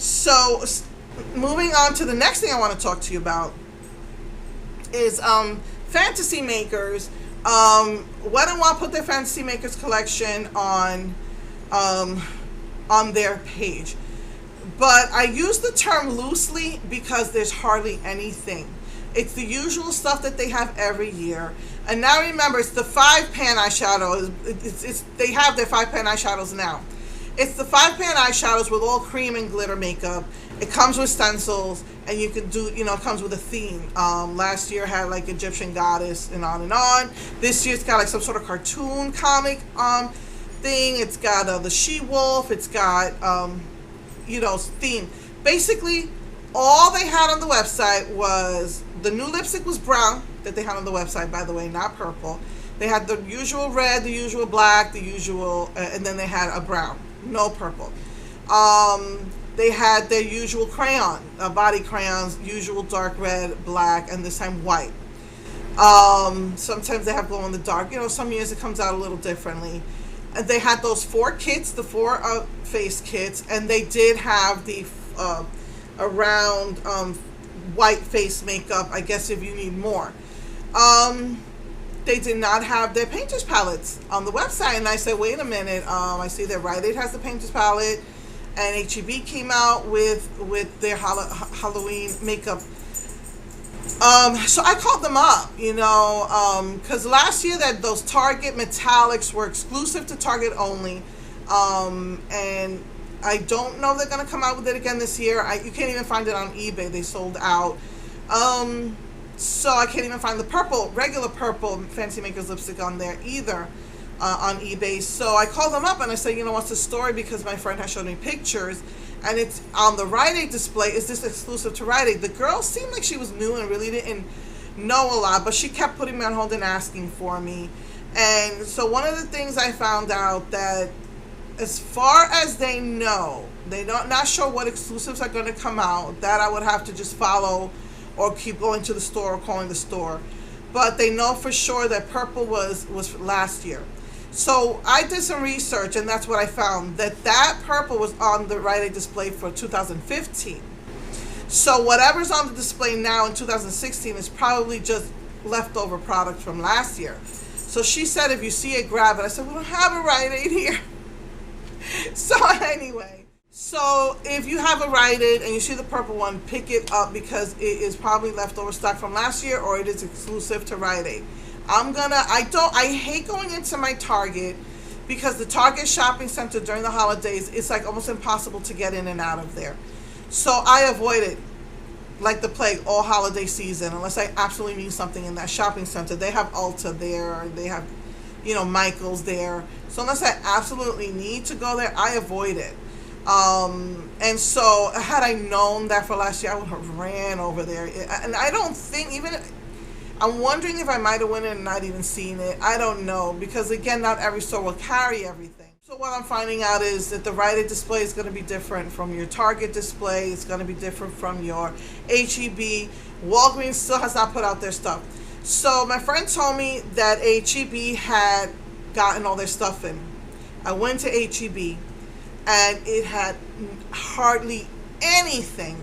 So, moving on to the next thing I want to talk to you about is fantasy makers. Wet n Wild put their fantasy makers collection um, on their page, but I use the term loosely because there's hardly anything. It's the usual stuff that they have every year. And now remember, it's the 5-pan eyeshadow. They have their 5-pan eyeshadows now. It's the 5-pan eyeshadows with all cream and glitter makeup. It comes with stencils, and you can do, it comes with a theme. Last year had like Egyptian goddess and on and on. This year it's got like some sort of cartoon comic thing. It's got the she-wolf. It's got, theme. Basically, all they had on the website was, the new lipstick was brown that they had on the website, by the way, not purple. They had the usual red, the usual black, the usual, and then they had a brown, no purple. They had their usual crayon, body crayons, usual dark red, black, and this time white. Sometimes they have glow in the dark. Some years it comes out a little differently. And they had those 4 kits, the 4 face kits, and they did have the around white face makeup, I guess, if you need more. They did not have their painters palettes on the website, and I said, wait a minute, I see that Rite Aid has the painters palette, and H-E-B came out with their Halloween makeup. So I called them up, because last year those Target metallics were exclusive to Target only, and I don't know if they're going to come out with it again this year. You can't even find it on eBay. They sold out. So I can't even find the regular purple Fantasy Makers lipstick on there either on eBay. So I called them up and I said, what's the story? Because my friend has shown me pictures and it's on the Rite Aid display. Is this exclusive to Rite Aid? The girl seemed like she was new and really didn't know a lot, but she kept putting me on hold and asking for me. And so one of the things I found out that as far as they know, they're not sure what exclusives are going to come out. That I would have to just follow or keep going to the store or calling the store. But they know for sure that purple was last year. So I did some research, and that's what I found, that purple was on the Rite Aid display for 2015. So whatever's on the display now in 2016 is probably just leftover product from last year. So she said, if you see it, grab it. I said, we don't have a Rite Aid here. So anyway, so if you have a Rite Aid and you see the purple one, pick it up because it is probably leftover stock from last year or it is exclusive to Rite Aid. I hate going into my Target because the Target shopping center during the holidays, it's like almost impossible to get in and out of there. So I avoid it like the plague all holiday season unless I absolutely need something in that shopping center. They have Ulta there, they have Michael's there. So unless I absolutely need to go there, I avoid it. And so had I known that for last year, I would have ran over there. And I don't think I'm wondering if I might have went in and not even seen it. I don't know, because again, not every store will carry everything. So what I'm finding out is that the Rite Aid display is going to be different from your Target display. It's going to be different from your H-E-B. Walgreens still has not put out their stuff. So my friend told me that H-E-B had gotten all their stuff in. I went to H-E-B and it had hardly anything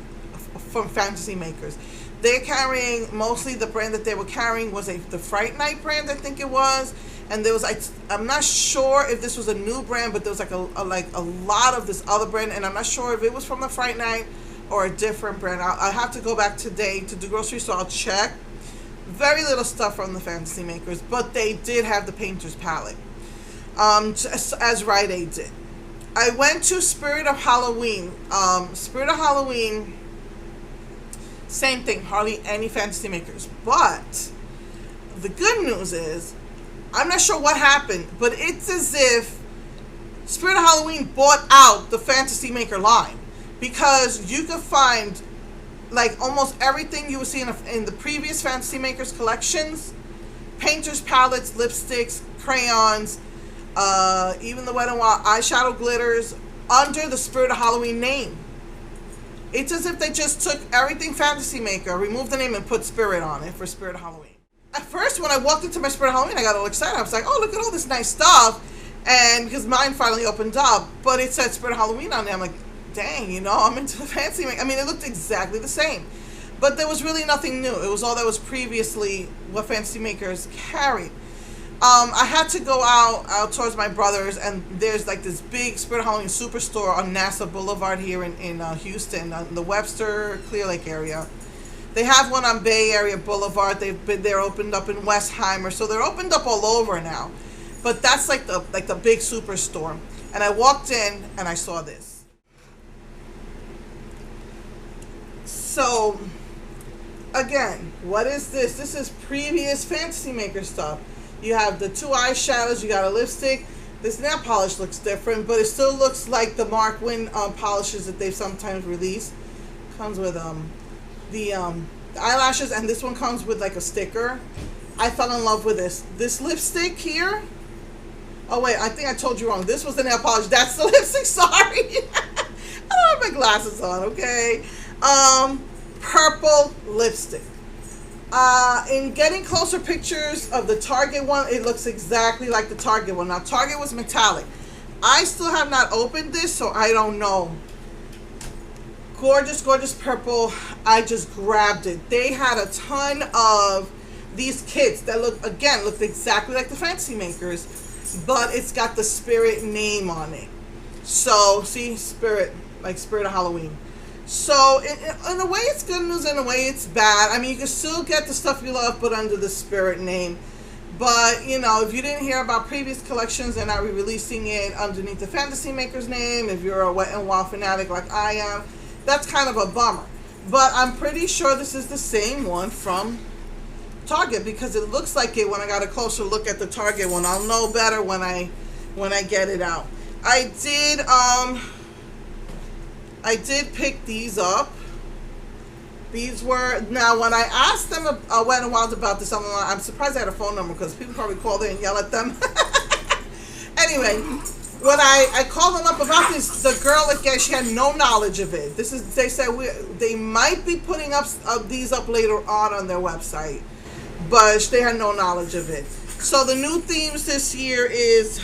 from Fantasy Makers. They're carrying, mostly the brand that they were carrying was the Fright Night brand, I think it was. And there was, I'm not sure if this was a new brand, but there was like a lot of this other brand, and I'm not sure if it was from the Fright Night or a different brand. I'll have to go back today to the grocery store. I'll check. Very little stuff from the Fantasy Makers, but they did have the Painter's Palette, as Rite Aid did. I went to Spirit of Halloween. Spirit of Halloween, same thing, hardly any Fantasy Makers. But the good news is, I'm not sure what happened, but it's as if Spirit of Halloween bought out the Fantasy Maker line, because you could find like almost everything you would see in the previous Fantasy Makers collections: painters, palettes, lipsticks, crayons, even the Wet n Wild eyeshadow glitters under the Spirit of Halloween name. It's as if they just took everything Fantasy Maker, removed the name, and put Spirit on it for Spirit of Halloween. At first, when I walked into my Spirit of Halloween, I got all excited. I was like, oh, look at all this nice stuff. And because mine finally opened up, but it said Spirit of Halloween on there. I'm like, dang, I'm into the fancy make. I mean, it looked exactly the same, but there was really nothing new. It was all that was previously what Fantasy Makers carried. I had to go out towards my brother's, and there's like this big Spirit of Halloween superstore on NASA Boulevard here in Houston, the Webster, Clear Lake area. They have one on Bay Area Boulevard. They're opened up in Westheimer, so they're opened up all over now. But that's like the big superstore. And I walked in and I saw this. So again, what is this? This is previous Fantasy Maker stuff. You have the 2 eyeshadows, you got a lipstick. This nail polish looks different, but it still looks like the Mark Wynn polishes that they've sometimes released. Comes with the eyelashes, and this one comes with like a sticker. I fell in love with this. This lipstick here. Oh wait, I think I told you wrong. This was the nail polish. That's the lipstick. Sorry. I don't have my glasses on. Okay. Purple lipstick. In getting closer pictures of the Target one, it looks exactly like the Target one. Now, Target was metallic. I still have not opened this, so I don't know. Gorgeous, gorgeous purple. I just grabbed it. They had a ton of these kits that looked exactly like the Fantasy Makers, but it's got the Spirit name on it. So, see, Spirit, like Spirit of Halloween. So, in a way, it's good news. In a way, it's bad. I mean, you can still get the stuff you love, but under the Spirit name. But, if you didn't hear about previous collections, they're not re-releasing it underneath the Fantasy Maker's name. If you're a Wet n Wild fanatic like I am, that's kind of a bummer. But I'm pretty sure this is the same one from Target, because it looks like it when I got a closer look at the Target one. I'll know better when I get it out. I did pick these up. These were, now when I asked them Wet n Wild about this, I'm surprised I had a phone number, because people probably call in and yell at them. Anyway, when I called them up about this, the girl again, she had no knowledge of it. They said they might be putting up these up later on their website, but they had no knowledge of it. So the new themes this year is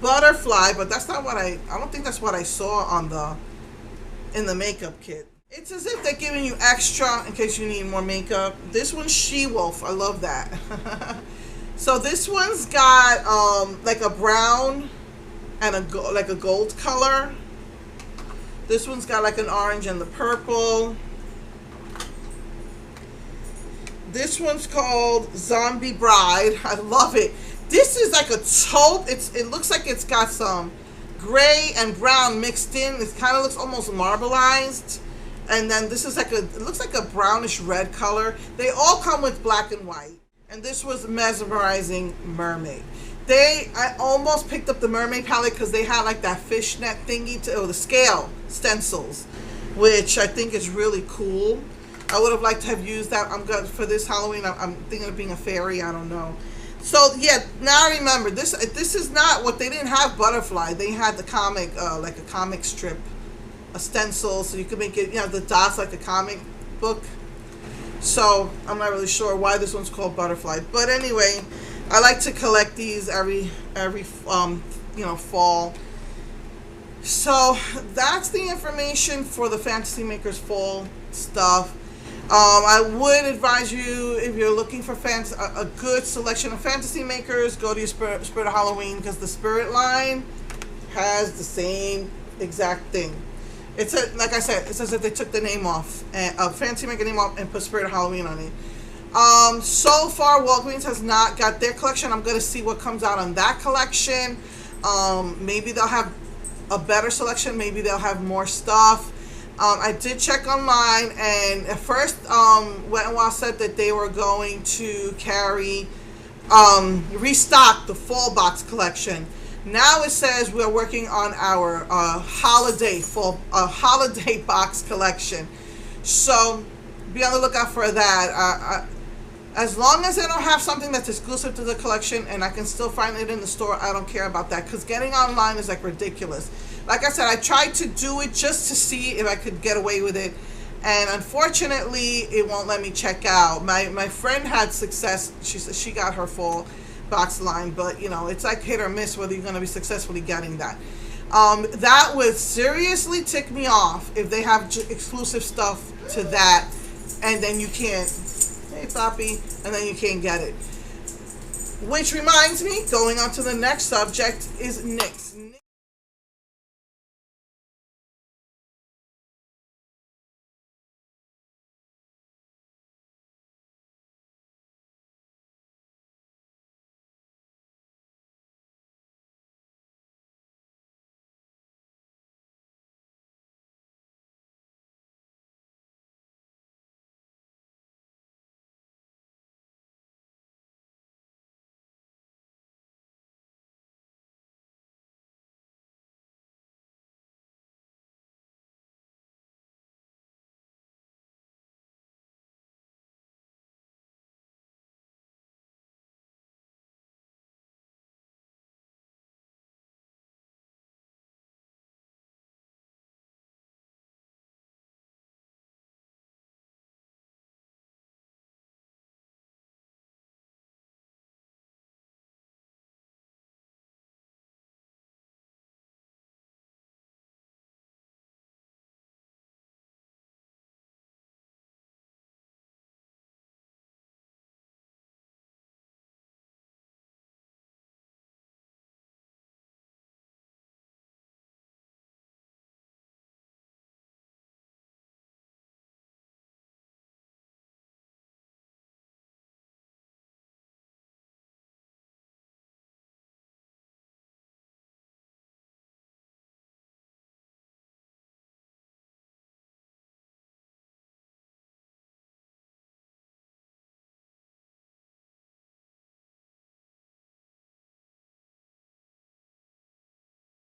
butterfly, but that's not what I don't think that's what I saw in the makeup kit. It's as if they're giving you extra in case you need more makeup. This one's She-Wolf. I love that. So this one's got like a brown and like a gold color. This one's got like an orange and the purple. This one's called Zombie Bride. I love it. This is like a taupe. It looks like it's got some gray and brown mixed in. It kind of looks almost marbleized. And then this is like it looks like a brownish red color. They all come with black and white. And this was Mesmerizing Mermaid. I almost picked up the mermaid palette because they had like that fishnet thingy or the scale stencils, which I think is really cool. I would have liked to have used that. I'm good for this Halloween. I'm thinking of being a fairy. I don't know. So yeah, now I remember this. This is not what they didn't have. Butterfly. They had the comic, like a comic strip, a stencil, so you could make it. The dots like a comic book. So I'm not really sure why this one's called Butterfly. But anyway, I like to collect these every fall. So that's the information for the Fantasy Makers fall stuff. I would advise you, if you're looking for a good selection of Fantasy Makers, go to your Spirit of Halloween, because the Spirit line has the same exact thing. Like I said, it's as if they took the name off, Fantasy Maker name off, and put Spirit of Halloween on it. So far, Walgreens has not got their collection. I'm going to see what comes out on that collection. Maybe they'll have a better selection. Maybe they'll have more stuff. I did check online, and at first, Wet n Wild said that they were going to restock the fall box collection. Now it says we're working on our holiday box collection. So be on the lookout for that. As long as they don't have something that's exclusive to the collection and I can still find it in the store, I don't care about that, because getting online is like ridiculous. Like I said, I tried to do it just to see if I could get away with it, and unfortunately it won't let me check out. My friend had success. She said she got her full box line, but it's like hit or miss whether you're going to be successfully getting that. That would seriously tick me off if they have exclusive stuff to that, and then you can't, hey Floppy, and then you can't get it. Which reminds me, going on to the next subject is NYX.